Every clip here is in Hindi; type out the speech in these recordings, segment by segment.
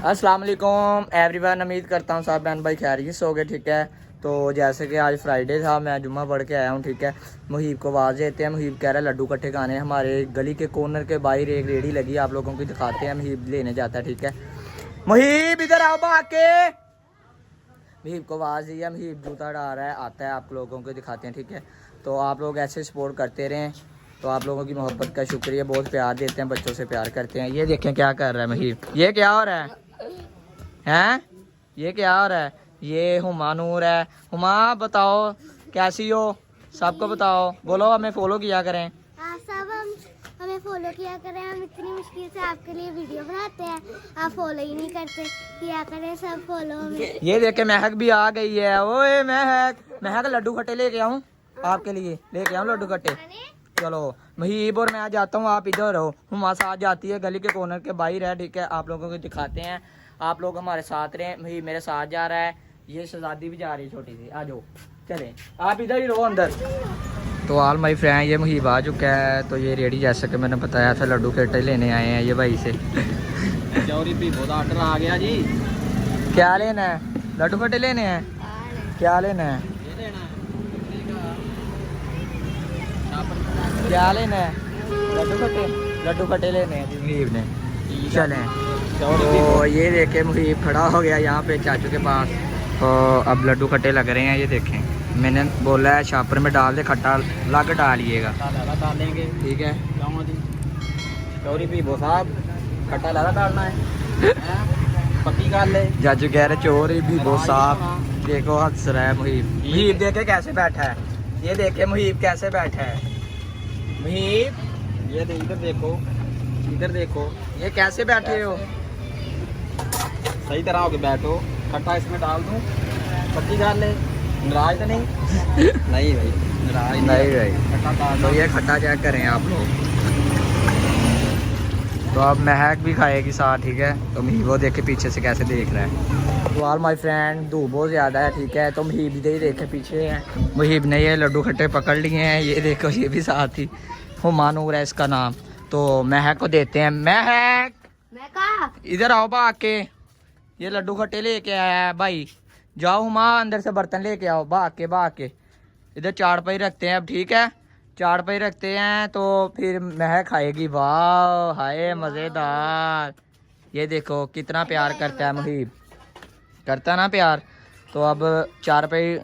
अस्सलाम वालेकुम एवरीवन। उम्मीद करता हूँ सब बहन भाई खैरियत से हो गए, ठीक है। तो जैसे कि आज फ्राइडे था, मैं जुम्मा पढ़ के आया हूँ, ठीक है। मुहीब को आवाज़ देते हैं। मुहीब कह रहा है लड्डू कट्टे खाने। हमारे गली के कॉर्नर के बाहर एक रेडी लगी, आप लोगों को दिखाते हैं। मुहीब लेने जाता है, ठीक है। मुहीब इधर आओ बाके। मुहीब को आवाज़ दी है, मुहीब जूता डाल रहा है, आता है, आप लोगों को दिखाते हैं, ठीक है। तो आप लोग ऐसे सपोर्ट करते रहें, तो आप लोगों की मोहब्बत का शुक्रिया। बहुत प्यार देते हैं, बच्चों से प्यार करते हैं। ये देखें क्या कर रहा है मुहीब, ये क्या हो रहा है हैं, ये क्या हो रहा है। ये हुमा नूर है। हुमा बताओ कैसी हो, सबको बताओ, बोलो हमें फॉलो किया करें। सब हमें फॉलो किया करें। हम इतनी मुश्किल से आपके लिए वीडियो बनाते हैं, आप फॉलो ही नहीं करते। किया करें सब फॉलो हमें। ये देखे महक भी आ गई है। ओए महक लड्डू खट्टे लेके आऊं आपके लिए, लेके आऊं लड्डू खट्टे। चलो मुहीब और मैं जाता हूँ, आप इधर रहो। हुमा साथ जाती है, गली के कॉर्नर के बाहर है, ठीक है। आप लोगों को दिखाते हैं, आप लोग हमारे साथ रहें। मुहीब मेरे साथ जा रहा है, ये शहजादी भी जा रही है छोटी सी। आ जाओ, चलें, आप इधर ही रहो अंदर। तो ऑल माई फ्रेंड, ये मुहीब आ चुका है। तो ये रेडी, जैसा कि मैंने बताया था, लड्डू कट्टे लेने आए हैं ये भाई से। चौरी भी बहुत ऑर्डर आ गया जी। क्या लेना है? लड्डू कट्टे लेने हैं। क्या लेना है? ये लेना है। क्या लेना है? लड्डू कट्टे। लड्डू कट्टे लेने हैं मुहीब ने। चलें। तो ये देखे मुहीब खड़ा हो गया यहाँ पे चाचू के पास। तो अब लड्डू खट्टे लग रहे हैं, ये देखें। मैंने बोला है शापर में डाल दे, खट्टा अलग डालिएगा, डालेंगे, ठीक है। चौरी भी वो साहब खट्टा लारा डालना है। पक्की कर ले। चाचू कह रहे चोर भी बहुत साफ। देखो हंस रहा है मुहीब। मुहीब देखे कैसे बैठा है, ये देखे मुहीब कैसे बैठा है। मुहीब ये इधर देखो, इधर देखो, ये कैसे बैठे हो? सही तरह होके बैठो। खट्टा इसमें डाल दूं, पक्की कर ले। नाराज तो नहीं? नहीं भाई, नाराज नहीं भाई। खट्टा डाल तो दो। ये खट्टा चेक करें आप लोग। तो अब महक भी खाएगी साथ, ठीक है। तो मुहीब वो देखे पीछे से कैसे देख रहा है। तो ऑल माय फ्रेंड, धूप बहुत ज़्यादा है, ठीक है। तो मुहीब इधर ही देखे पीछे है। मुहीब ने ये लड्डू खट्टे पकड़ लिए हैं, ये देखो, ये भी साथ ही। हुमा नूर है इसका नाम। तो महक को देते हैं। महक मैं कहा इधर आओ बा के, ये लड्डू खट्टे लेके आया है भाई। जाओ हुमा अंदर से बर्तन लेके आओ, बा के इधर चार पे रखते हैं अब, ठीक है। चार पे रखते हैं तो फिर महक खाएगी। वाह हाय मज़ेदार। ये देखो कितना प्यार करता है मुहीब, करता ना प्यार। तो अब चार पे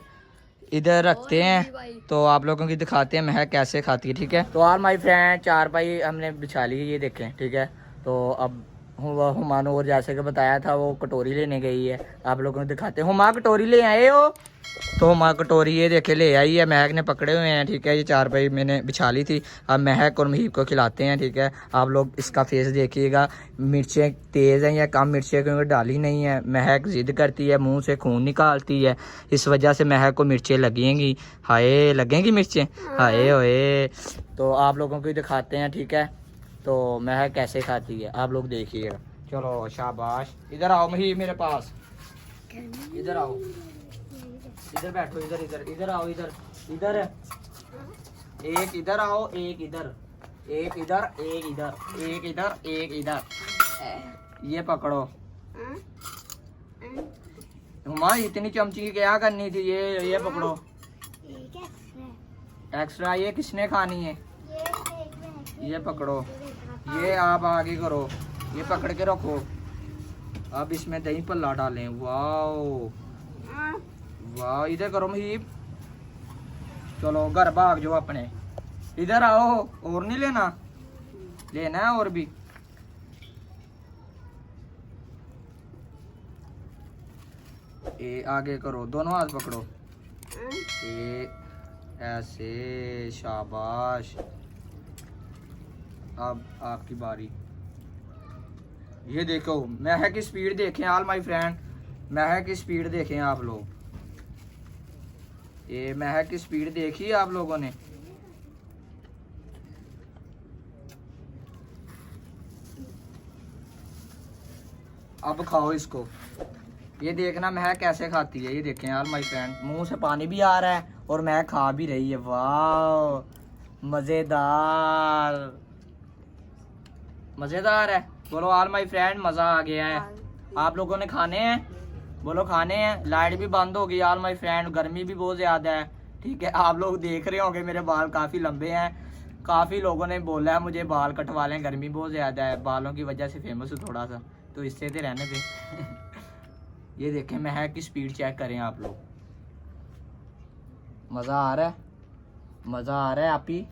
इधर रखते हैं, तो आप लोगों की दिखाते हैं महक कैसे खाती है, ठीक है। तो ऑल माय फ्रेंड, चार पाई हमने बिछा ली, ये देखें, ठीक है। तो अब हुमानो और जैसे कि बताया था, वो कटोरी लेने गई है, आप लोगों को दिखाते हैं। हुमा कटोरी ले आए हो? तो हुमा कटोरी ये देखे ले आई है, महक ने पकड़े हुए हैं, ठीक है। ये चार पाई मैंने बिछा ली थी, अब महक और मुहीब को खिलाते हैं, ठीक है। आप लोग इसका फेस देखिएगा, मिर्चें तेज़ हैं या कम मिर्चें, क्योंकि डाली नहीं है। महक ज़िद करती है, मुंह से खून निकालती है, इस वजह से महक को मिर्चें लगेंगी। हाय लगेंगी मिर्चें, हाय ओए। तो आप लोगों को दिखाते हैं, ठीक है। तो महक कैसे खाती है आप लोग देखिएगा। चलो शाबाश, इधर आओ मुहीब मेरे पास, इधर आओ, इधर बैठो, इधर इधर इधर आओ, इधर इधर एक इधर आओ, एक इधर, एक इधर, एक इधर, एक इधर, एक इधर। ये पकड़ो। हुमा इतनी चमची की क्या करनी थी? ये पकड़ो एक्स्ट्रा। ये किसने खानी है? ये पकड़ो, ये आप आगे करो, ये पकड़ के रखो। अब इसमें दही पल्ला डालें। वाओ वाह, इधर करो मुहीब। चलो घर भाग जाओ अपने, इधर आओ। और नहीं लेना? लेना है और भी। ये आगे करो, दोनों हाथ पकड़ो, ये ऐसे, शाबाश। अब आपकी बारी। ये देखो महक की स्पीड देखें ऑल माय फ्रेंड, महक की स्पीड देखें आप लोग। ये महक की स्पीड देखी आप लोगों ने? अब खाओ इसको, ये देखना महक कैसे खाती है। ये देखें ऑल माय फ्रेंड, मुंह से पानी भी आ रहा है और महक खा भी रही है। वाह मज़ेदार, मज़ेदार है। बोलो ऑल माय फ्रेंड, मज़ा आ गया है। आप लोगों ने खाने हैं? बोलो खाने हैं। लाइट भी बंद होगी ऑल माय फ्रेंड, गर्मी भी बहुत ज़्यादा है। ठीक है, आप लोग देख रहे होंगे मेरे बाल काफ़ी लंबे हैं। काफ़ी लोगों ने बोला है मुझे बाल कटवा लें, गर्मी बहुत ज़्यादा है। बालों की वजह से फेमस हूँ थोड़ा सा, तो इससे तो रहने पे। ये देखें महक की स्पीड चेक करें आप लोग। मज़ा आ रहा है? मज़ा आ रहा है आपी?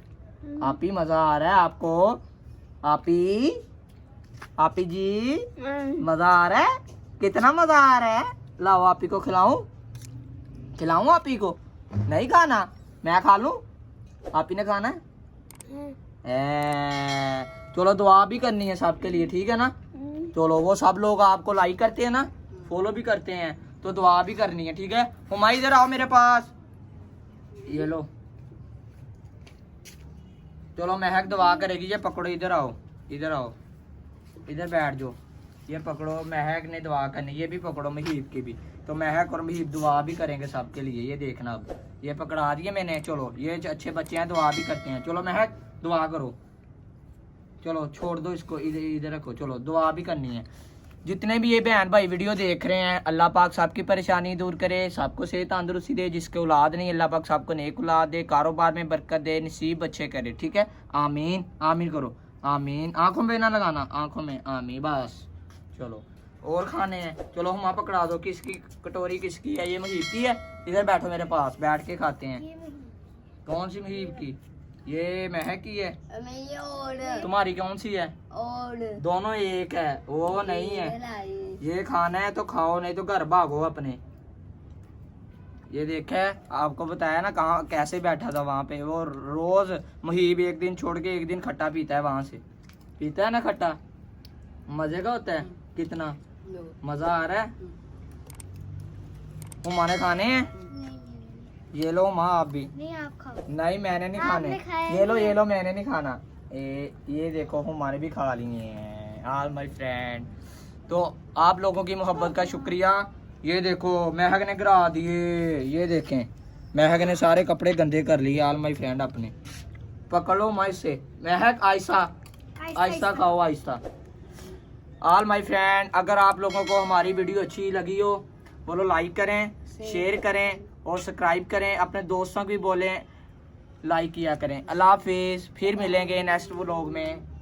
आपी मज़ा आ रहा है आपको? आपी, आपी जी मज़ा आ रहा है? कितना मज़ा आ रहा है? लाओ आपी को खिलाऊं? खिलाऊं आपी को? नहीं खाना? मैं खा लूं? आपी ने खाना है? चलो दुआ भी करनी है सबके लिए, ठीक है ना? चलो वो सब लोग आपको लाइक करते हैं ना, फॉलो भी करते हैं, तो दुआ भी करनी है, ठीक है? हुमायूं इधर आओ मेरे पास, ये लो। चलो महक दुआ करेगी, ये पकड़ो, इधर आओ, इधर आओ, इधर बैठ जाओ। ये पकड़ो, महक ने दुआ करनी, ये भी पकड़ो मुहीब की भी। तो महक और मुहीब दुआ भी करेंगे सबके लिए, ये देखना। अब ये पकड़ा दिए मैंने। चलो ये अच्छे बच्चे हैं, दुआ भी करते हैं। चलो महक दुआ करो। चलो छोड़ दो इसको, इधर इधर रखो। चलो दुआ भी करनी है। जितने भी ये बहन भाई वीडियो देख रहे हैं, अल्लाह पाक सबकी परेशानी दूर करे, सबको सेहत तंदुरुस्ती दे। जिसके औलाद नहीं, अल्लाह पाक सबको नेक औलाद दे, कारोबार में बरकत दे, नसीब अच्छे करे, ठीक है? आमीन, आमीन करो, आमीन। आंखों में ना लगाना, आंखों में, आमीन, बस। चलो और खाने हैं। चलो हम पकड़ा दो, किसकी कटोरी किसकी है? ये मुहीब की है। इधर बैठो मेरे पास, बैठ के खाते हैं। कौन सी मुहीब की? ये महक की है। तुम्हारी कौन सी है? दोनों एक है। वो नहीं है। ये खाना है तो खाओ, नहीं तो घर भागो अपने। ये देखे, आपको बताया ना कहाँ कैसे बैठा था वहां पे। वो रोज मुहीब एक दिन छोड़ के एक दिन खट्टा पीता है, वहां से पीता है ना खट्टा। मजे का होता है। कितना मजा आ रहा है? हुमाने खाने हैं? ये लो माँ, आप भी नहीं, आप खाओ। नहीं मैंने नहीं खाने। ये लो मैंने नहीं खाना। ये देखो हमारे भी खा लिए हैं ऑल माय फ्रेंड। तो आप लोगों की मोहब्बत का शुक्रिया। ये देखो महक ने गिरा दिए, ये देखें महक ने सारे कपड़े गंदे कर लिए ऑल माय फ्रेंड अपने। पकड़ो माई से महक, आहिस्ता आहिस्ता खाओ, आहिस्ता। ऑल माय फ्रेंड, अगर आप लोगों को हमारी वीडियो अच्छी लगी हो, बोलो लाइक करें, शेयर करें और सब्सक्राइब करें। अपने दोस्तों को भी बोलें लाइक किया करें। अल्लाह हाफिज़, फिर मिलेंगे नेक्स्ट व्लॉग में।